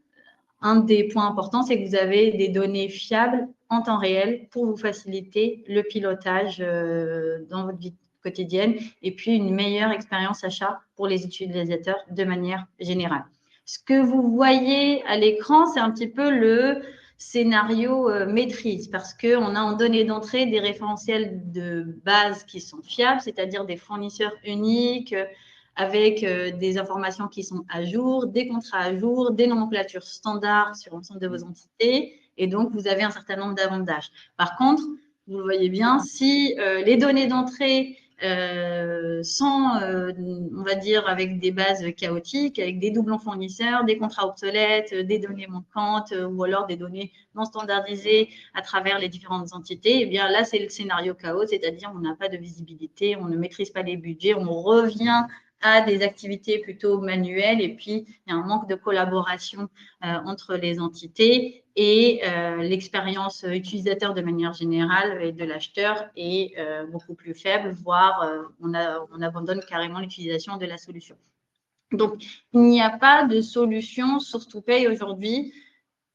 un des points importants, c'est que vous avez des données fiables en temps réel pour vous faciliter le pilotage dans votre vie quotidienne et puis une meilleure expérience achat pour les utilisateurs de manière générale. Ce que vous voyez à l'écran, c'est un petit peu le scénario maîtrise parce qu'on a en données d'entrée des référentiels de base qui sont fiables, c'est-à-dire des fournisseurs uniques, avec des informations qui sont à jour, des contrats à jour, des nomenclatures standards sur l'ensemble de vos entités. Et donc, vous avez un certain nombre d'avantages. Par contre, vous le voyez bien, si les données d'entrée sont, on va dire, avec des bases chaotiques, avec des doublons fournisseurs, des contrats obsolètes, des données manquantes ou alors des données non standardisées à travers les différentes entités, eh bien là, c'est le scénario chaos, c'est-à-dire on n'a pas de visibilité, on ne maîtrise pas les budgets, on revient à des activités plutôt manuelles et puis il y a un manque de collaboration entre les entités et l'expérience utilisateur de manière générale et de l'acheteur est beaucoup plus faible, voire on abandonne carrément l'utilisation de la solution. Donc, il n'y a pas de solution Source2Pay aujourd'hui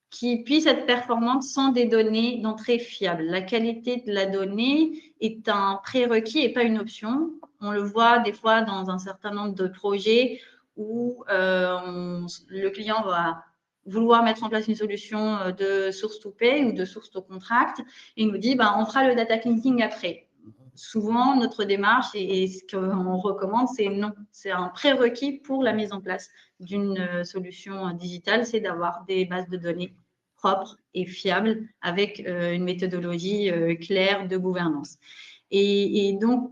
qui puisse être performante sans des données d'entrée fiables. La qualité de la donnée est un prérequis et pas une option. On le voit des fois dans un certain nombre de projets où le client va vouloir mettre en place une solution de Source2Pay ou de Source to Contract et nous dit on fera le data cleansing après. Souvent, notre démarche et ce qu'on recommande, c'est non. C'est un prérequis pour la mise en place d'une solution digitale, c'est d'avoir des bases de données propres et fiables avec une méthodologie claire de gouvernance. Et donc,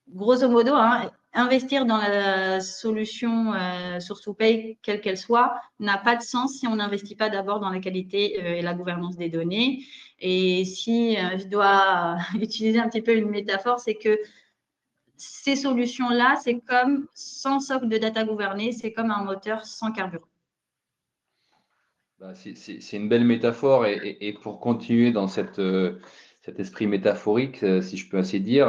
grosso modo, investir dans la solution Source2Pay, quelle qu'elle soit, n'a pas de sens si on n'investit pas d'abord dans la qualité et la gouvernance des données. Et si je dois utiliser un petit peu une métaphore, c'est que ces solutions-là, c'est comme sans socle de data gouverné, c'est comme un moteur sans carburant. C'est une belle métaphore et pour continuer dans cet esprit métaphorique, si je peux ainsi dire,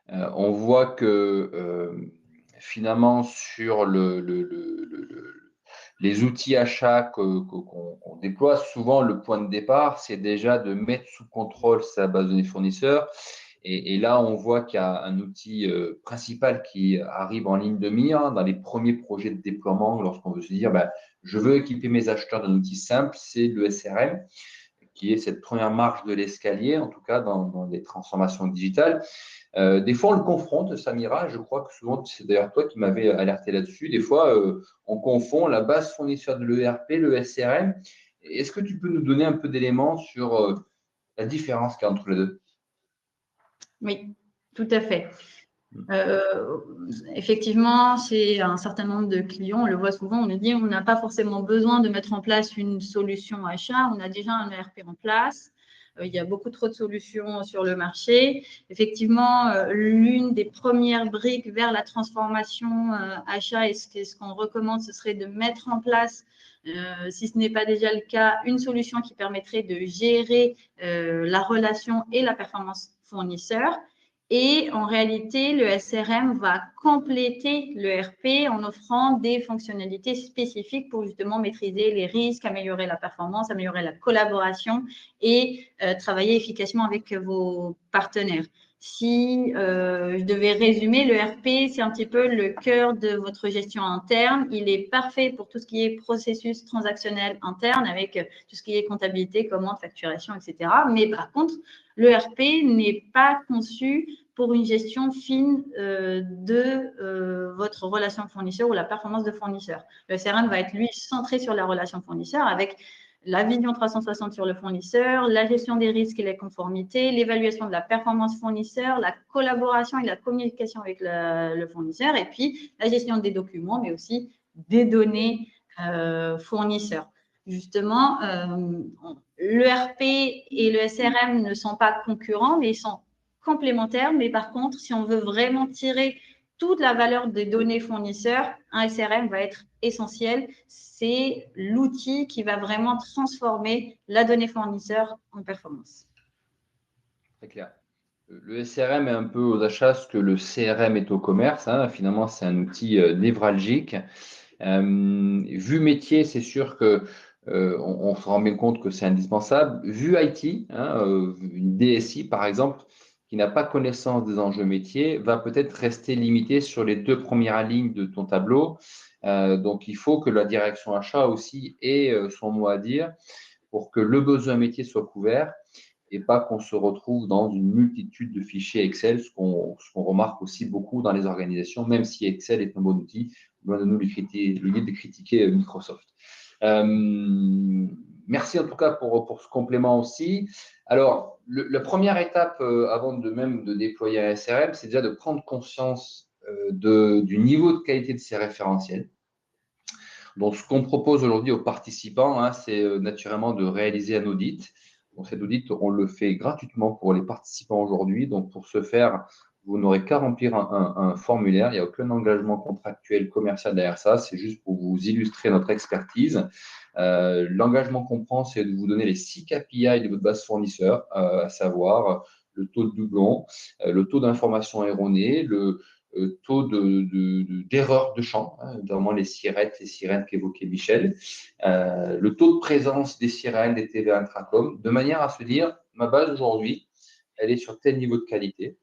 on voit que finalement sur les outils achats qu'on déploie, souvent le point de départ, c'est déjà de mettre sous contrôle sa base de données fournisseurs. Et là, on voit qu'il y a un outil principal qui arrive en ligne de mire dans les premiers projets de déploiement lorsqu'on veut se dire je veux équiper mes acheteurs d'un outil simple, c'est le SRM, qui est cette première marche de l'escalier, en tout cas dans les transformations digitales. Des fois, on le confronte, Samira, je crois que souvent, c'est d'ailleurs toi qui m'avais alerté là-dessus. Des fois, on confond la base fournisseur de l'ERP, le SRM. Est-ce que tu peux nous donner un peu d'éléments sur la différence qu'il y a entre les deux? Oui, tout à fait. Effectivement, chez un certain nombre de clients, on le voit souvent, on nous dit on n'a pas forcément besoin de mettre en place une solution achat, on a déjà un ERP en place. Il y a beaucoup trop de solutions sur le marché. Effectivement, l'une des premières briques vers la transformation achat et ce qu'on recommande, ce serait de mettre en place, si ce n'est pas déjà le cas, une solution qui permettrait de gérer la relation et la performance fournisseur. Et en réalité, le SRM va compléter l'ERP en offrant des fonctionnalités spécifiques pour justement maîtriser les risques, améliorer la performance, améliorer la collaboration et travailler efficacement avec vos partenaires. Si je devais résumer, l'ERP, c'est un petit peu le cœur de votre gestion interne. Il est parfait pour tout ce qui est processus transactionnel interne avec tout ce qui est comptabilité, commande, facturation, etc. Mais par contre, l'ERP n'est pas conçu pour une gestion fine de votre relation fournisseur ou la performance de fournisseur. Le CRM va être, lui, centré sur la relation fournisseur avec la vision 360 sur le fournisseur, la gestion des risques et les conformités, l'évaluation de la performance fournisseur, la collaboration et la communication avec le fournisseur, et puis la gestion des documents, mais aussi des données fournisseurs. Justement, l'ERP et le SRM ne sont pas concurrents, mais ils sont complémentaires. Mais par contre, si on veut vraiment tirer toute la valeur des données fournisseurs, un SRM va être essentiel. C'est l'outil qui va vraiment transformer la donnée fournisseur en performance. Très clair. Le SRM est un peu aux achats ce que le CRM est au commerce. Finalement, c'est un outil névralgique. Vu métier, c'est sûr que on se rend bien compte que c'est indispensable. Vu IT, une DSI par exemple, qui n'a pas connaissance des enjeux métiers, va peut-être rester limitée sur les 2 premières lignes de ton tableau. Donc, il faut que la direction achat aussi ait son mot à dire pour que le besoin métier soit couvert. et pas qu'on se retrouve dans une multitude de fichiers Excel, ce qu'on remarque aussi beaucoup dans les organisations, même si Excel est un bon outil, loin de nous l'idée de critiquer Microsoft. Merci en tout cas pour ce complément aussi. Alors, la première étape avant de déployer un SRM, c'est déjà de prendre conscience du niveau de qualité de ces référentiels. Donc, ce qu'on propose aujourd'hui aux participants, hein, c'est naturellement de réaliser un audit. Donc, cet audit, on le fait gratuitement pour les participants aujourd'hui. Donc, pour ce faire, vous n'aurez qu'à remplir un formulaire. Il n'y a aucun engagement contractuel commercial derrière ça. C'est juste pour vous illustrer notre expertise. L'engagement qu'on prend, c'est de vous donner les 6 KPI de votre base fournisseur, à savoir le taux de doublon, le taux d'information erronée, le taux d'erreur de champ, hein, notamment les sirènes qu'évoquait Michel, le taux de présence des sirènes, des TV intracom, de manière à se dire, ma base aujourd'hui, elle est sur tel niveau de qualité.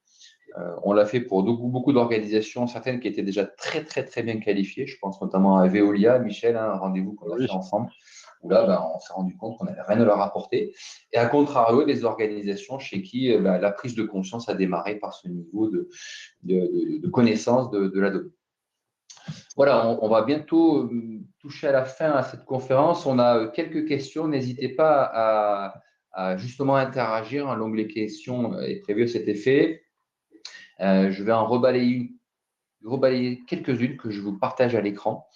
On l'a fait pour beaucoup d'organisations, certaines qui étaient déjà très, très, très bien qualifiées. Je pense notamment à Veolia, Michel, hein, un rendez-vous qu'on a fait ensemble, où là, on s'est rendu compte qu'on n'avait rien à leur apporter. Et à contrario, des organisations chez qui la prise de conscience a démarré par ce niveau de connaissance de la donnée. Voilà, on va bientôt toucher à la fin à cette conférence. On a quelques questions. N'hésitez pas à justement interagir. L'onglet questions est prévu à cet effet. Je vais en rebalayer quelques-unes que je vous partage à l'écran,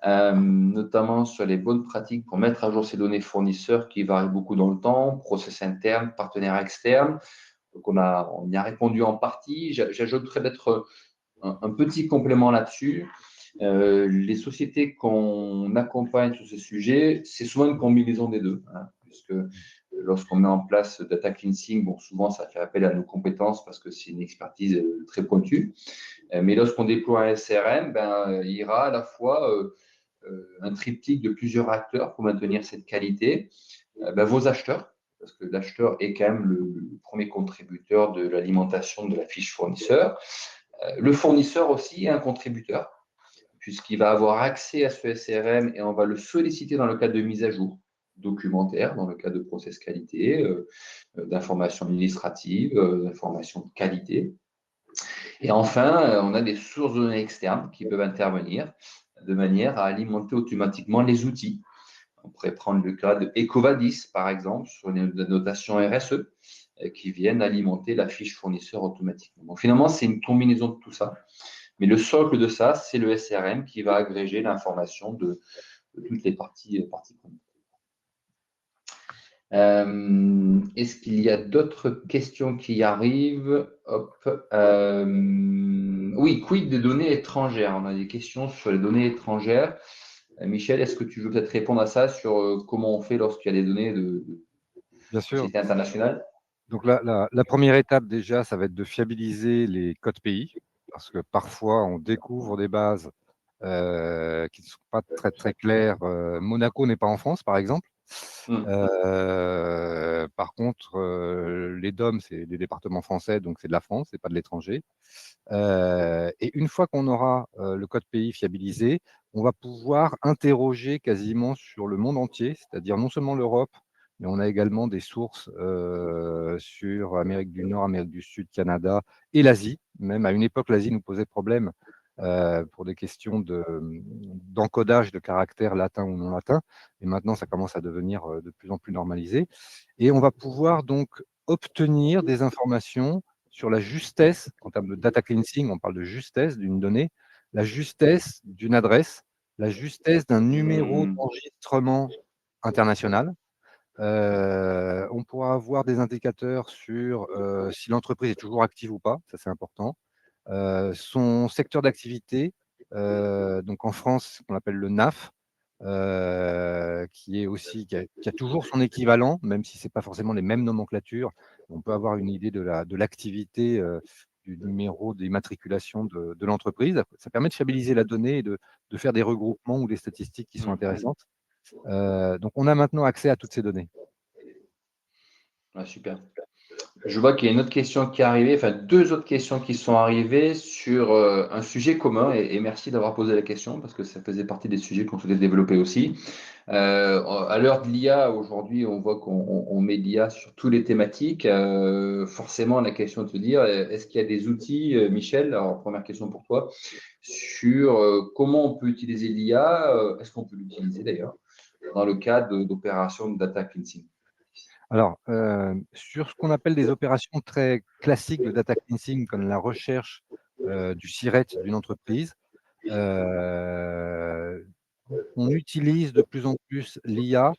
notamment sur les bonnes pratiques pour mettre à jour ces données fournisseurs qui varient beaucoup dans le temps, process interne, partenaires externes. Donc, on y a répondu en partie. J'ajouterais peut-être un petit complément là-dessus. Les sociétés qu'on accompagne sur ce sujet, c'est souvent une combinaison des deux, hein, puisque lorsqu'on met en place data cleansing, bon, souvent ça fait appel à nos compétences parce que c'est une expertise très pointue. Mais lorsqu'on déploie un SRM, il y aura à la fois un triptyque de plusieurs acteurs pour maintenir cette qualité. Vos acheteurs, parce que l'acheteur est quand même le premier contributeur de l'alimentation de la fiche fournisseur. Le fournisseur aussi est un contributeur, puisqu'il va avoir accès à ce SRM et on va le solliciter dans le cadre de mise à jour documentaire, dans le cadre de process qualité, d'informations administratives, d'informations de qualité. Et enfin, on a des sources de données externes qui peuvent intervenir de manière à alimenter automatiquement les outils. On pourrait prendre le cas de Ecovadis, par exemple, sur les notations RSE, qui viennent alimenter la fiche fournisseur automatiquement. Donc, finalement, c'est une combinaison de tout ça. Mais le socle de ça, c'est le SRM qui va agréger l'information de toutes les parties prenantes. Est-ce qu'il y a d'autres questions qui arrivent? Oui, quid des données étrangères? On a des questions sur les données étrangères. Michel, est-ce que tu veux peut-être répondre à ça sur comment on fait lorsqu'il y a des données de sociétés internationales? Donc la première étape déjà, ça va être de fiabiliser les codes pays, parce que parfois on découvre des bases qui ne sont pas très très claires. Monaco n'est pas en France, par exemple. Par contre, les DOM, c'est des départements français, donc c'est de la France, c'est pas de l'étranger. Et une fois qu'on aura le code pays fiabilisé, on va pouvoir interroger quasiment sur le monde entier, c'est-à-dire non seulement l'Europe, mais on a également des sources sur Amérique du Nord, Amérique du Sud, Canada et l'Asie. Même à une époque, l'Asie nous posait problème pour des questions d'encodage de caractères latins ou non latins. Et maintenant, ça commence à devenir de plus en plus normalisé. Et on va pouvoir donc obtenir des informations sur la justesse, en termes de data cleansing, on parle de justesse d'une donnée, la justesse d'une adresse, la justesse d'un numéro d'enregistrement international. On pourra avoir des indicateurs sur si l'entreprise est toujours active ou pas, ça c'est important. Son secteur d'activité, donc en France, ce qu'on appelle le NAF, qui a toujours son équivalent, même si ce n'est pas forcément les mêmes nomenclatures. On peut avoir une idée de l'activité, du numéro d'immatriculation de l'entreprise. Ça permet de fiabiliser la donnée et de faire des regroupements ou des statistiques qui sont intéressantes. Donc, on a maintenant accès à toutes ces données. Super. Je vois qu'il y a une autre question qui est arrivée, enfin deux autres questions qui sont arrivées sur un sujet commun et merci d'avoir posé la question parce que ça faisait partie des sujets qu'on souhaitait développer aussi. À l'heure de l'IA, aujourd'hui, on voit qu'on met l'IA sur toutes les thématiques. Forcément, la question de se dire, est-ce qu'il y a des outils, Michel, alors première question pour toi, sur comment on peut utiliser l'IA, est-ce qu'on peut l'utiliser d'ailleurs, dans le cadre d'opérations de data cleansing? Alors, sur ce qu'on appelle des opérations très classiques de data cleansing, comme la recherche, du SIRET d'une entreprise, heu, on utilise de plus en plus l'IA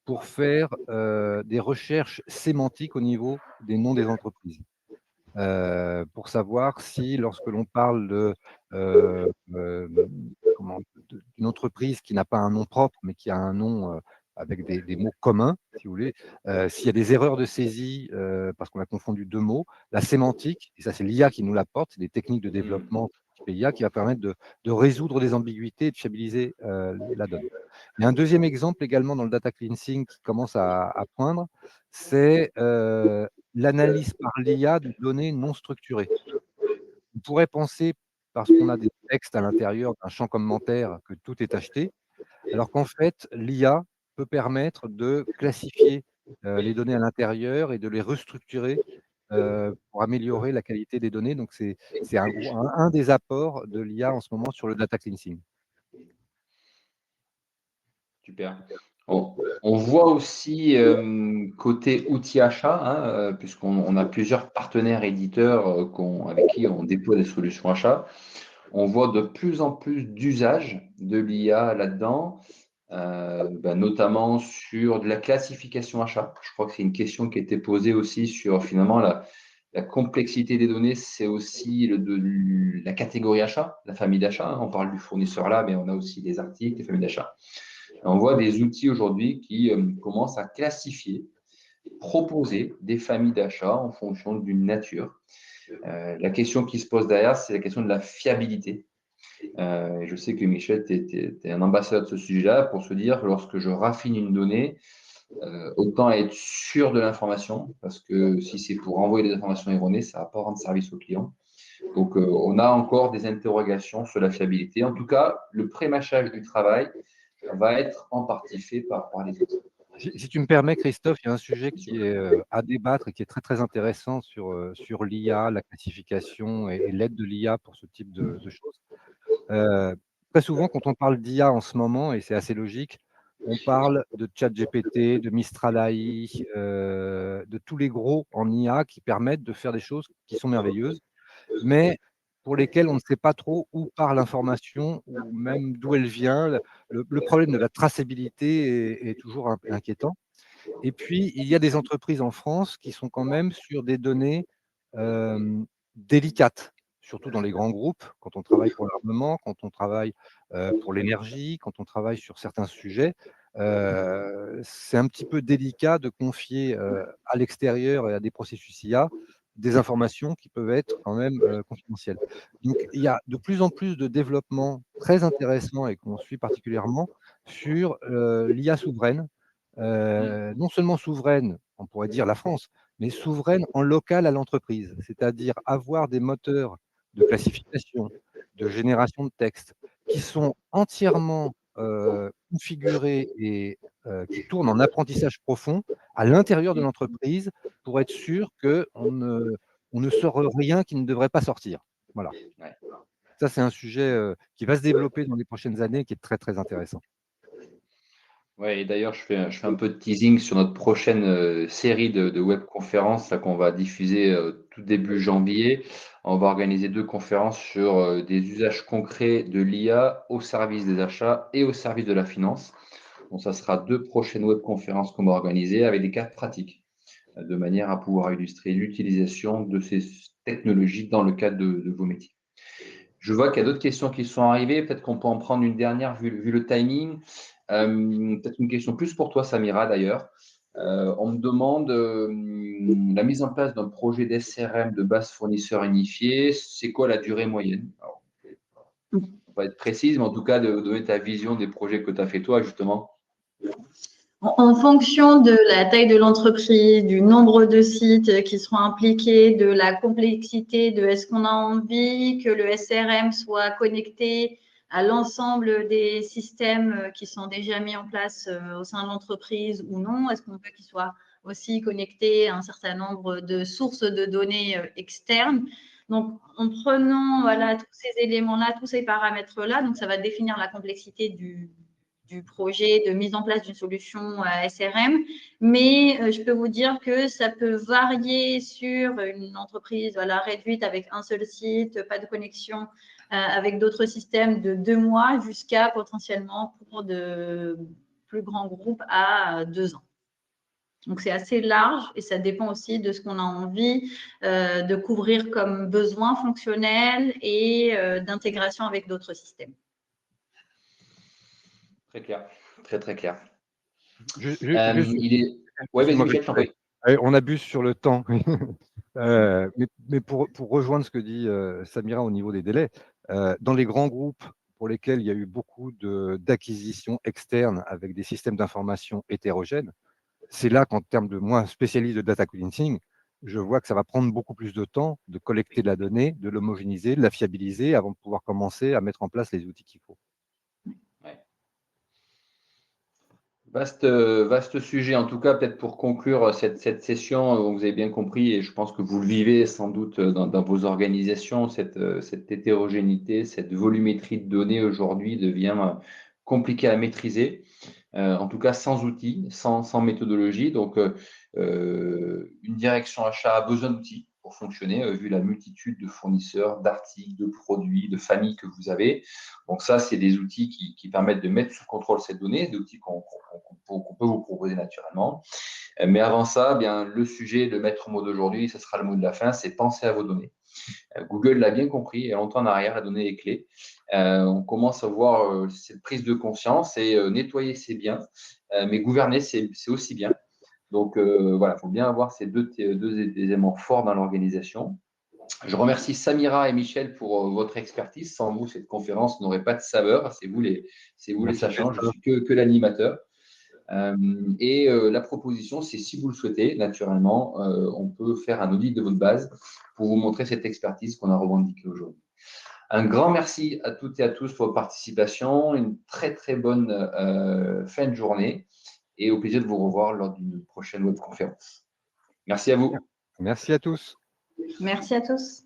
pour faire, des recherches sémantiques au niveau des noms des entreprises. Pour savoir si lorsque l'on parle de, comment d'une entreprise qui n'a pas un nom propre, mais qui a un nom, avec des mots communs, si vous voulez, s'il y a des erreurs de saisie, parce qu'on a confondu 2 mots, la sémantique, et ça c'est l'IA qui nous l'apporte, c'est des techniques de Hmm. développement type IA qui va permettre de résoudre des ambiguïtés et de fiabiliser, la donne. Il y a un deuxième exemple également dans le data cleansing qui commence à poindre, c'est, l'analyse par l'IA de données non structurées. On pourrait penser, parce qu'on a des textes à l'intérieur d'un champ commentaire, que tout est acheté, alors qu'en fait, l'IA peut permettre de classifier, les données à l'intérieur et de les restructurer, pour améliorer la qualité des données. Donc c'est un des apports de l'IA en ce moment sur le data cleansing. Super. On voit aussi côté outils achat, hein, puisqu'on a plusieurs partenaires éditeurs avec qui on déploie des solutions achat. On voit de plus en plus d'usages de l'IA là-dedans, notamment sur de la classification achat. Je crois que c'est une question qui a été posée aussi sur finalement la complexité des données, c'est aussi la catégorie achat, la famille d'achat, hein. On parle du fournisseur là, mais on a aussi des articles, des familles d'achat. On voit des outils aujourd'hui qui commencent à classifier, proposer des familles d'achats en fonction d'une nature. La question qui se pose derrière, c'est la question de la fiabilité. Je sais que Michel, tu es un ambassadeur de ce sujet-là pour se dire, lorsque je raffine une donnée, autant être sûr de l'information, parce que si c'est pour envoyer des informations erronées, ça ne va pas rendre service au client. Donc, on a encore des interrogations sur la fiabilité. En tout cas, le pré-mâchage du travail va être en partie fait par les outils. Si tu me permets, Christophe, il y a un sujet qui est, à débattre et qui est très, très intéressant sur l'IA, la classification et l'aide de l'IA pour ce type de choses. Très souvent, quand on parle d'IA en ce moment, et c'est assez logique, on parle de ChatGPT, de Mistral AI, de tous les gros en IA qui permettent de faire des choses qui sont merveilleuses, mais pour lesquelles on ne sait pas trop où part l'information ou même d'où elle vient. Le problème de la traçabilité est toujours inquiétant. Et puis, il y a des entreprises en France qui sont quand même sur des données, délicates, surtout dans les grands groupes, quand on travaille pour l'armement, quand on travaille, pour l'énergie, quand on travaille sur certains sujets. C'est un petit peu délicat de confier, à l'extérieur et à des processus IA, des informations qui peuvent être quand même, confidentielles. Donc il y a de plus en plus de développements très intéressants et qu'on suit particulièrement sur, l'IA souveraine. Non seulement souveraine, on pourrait dire la France, mais souveraine en local à l'entreprise. C'est-à-dire avoir des moteurs de classification, de génération de texte qui sont entièrement, configurés et qui tournent en apprentissage profond à l'intérieur de l'entreprise pour être sûr qu'on ne sort rien qui ne devrait pas sortir. Voilà. Ouais. Ça, c'est un sujet, qui va se développer dans les prochaines années, qui est très, très intéressant. Ouais, et d'ailleurs, je fais un peu de teasing sur notre prochaine série de webconférences là, qu'on va diffuser tout début janvier. On va organiser 2 conférences sur des usages concrets de l'IA au service des achats et au service de la finance. Donc, ça sera 2 prochaines webconférences qu'on va organiser avec des cas pratiques, de manière à pouvoir illustrer l'utilisation de ces technologies dans le cadre de vos métiers. Je vois qu'il y a d'autres questions qui sont arrivées. Peut-être qu'on peut en prendre une dernière vu le timing. Peut-être une question plus pour toi, Samira, d'ailleurs. On me demande la mise en place d'un projet d'SRM de base fournisseur unifié. C'est quoi la durée moyenne? Alors, on va être précise, mais en tout cas, de donner ta vision des projets que tu as fait toi, justement. En fonction de la taille de l'entreprise, du nombre de sites qui seront impliqués, de la complexité, de est-ce qu'on a envie que le SRM soit connecté à l'ensemble des systèmes qui sont déjà mis en place au sein de l'entreprise ou non, est-ce qu'on veut qu'il soit aussi connecté à un certain nombre de sources de données externes. Donc, en prenant voilà, tous ces éléments-là, tous ces paramètres-là, donc ça va définir la complexité du projet de mise en place d'une solution SRM. Mais je peux vous dire que ça peut varier sur une entreprise voilà, réduite avec un seul site, pas de connexion avec d'autres systèmes de 2 mois jusqu'à potentiellement pour de plus grands groupes à 2 ans. Donc, c'est assez large et ça dépend aussi de ce qu'on a envie de couvrir comme besoin fonctionnel et d'intégration avec d'autres systèmes. Très clair, très très clair. Juste, Il est... Ouais, vas-y, Michel, je t'en prie. on abuse sur le temps. Mais pour rejoindre ce que dit Samira au niveau des délais, dans les grands groupes pour lesquels il y a eu beaucoup d'acquisitions externes avec des systèmes d'information hétérogènes, c'est là qu'en termes de moi, spécialiste de data cleansing, je vois que ça va prendre beaucoup plus de temps de collecter de la donnée, de l'homogénéiser, de la fiabiliser avant de pouvoir commencer à mettre en place les outils qu'il faut. Ouais. Vaste sujet, en tout cas, peut-être pour conclure cette session, vous avez bien compris, et je pense que vous le vivez sans doute dans vos organisations, cette hétérogénéité, cette volumétrie de données aujourd'hui devient compliquée à maîtriser, en tout cas sans outils, sans méthodologie. Donc, une direction achat a besoin d'outils pour fonctionner, vu la multitude de fournisseurs, d'articles, de produits, de familles que vous avez. Donc ça, c'est des outils qui permettent de mettre sous contrôle cette donnée, des outils qu'on peut vous proposer naturellement. Mais avant ça, eh bien, le sujet, le maître mot d'aujourd'hui, ce sera le mot de la fin, c'est penser à vos données. Google l'a bien compris, il y a longtemps en arrière, la donnée est clé. On commence à voir cette prise de conscience et nettoyer, c'est bien, mais gouverner, c'est aussi bien. Donc voilà, il faut bien avoir ces deux éléments forts dans l'organisation. Je remercie Samira et Michel pour votre expertise. Sans vous, cette conférence n'aurait pas de saveur. C'est vous les sachants. Je suis que l'animateur. La proposition, c'est si vous le souhaitez, naturellement, on peut faire un audit de votre base pour vous montrer cette expertise qu'on a revendiquée aujourd'hui. Un grand merci à toutes et à tous pour votre participation. Une très, très bonne fin de journée et au plaisir de vous revoir lors d'une prochaine webconférence. Merci à vous. Merci à tous. Merci à tous.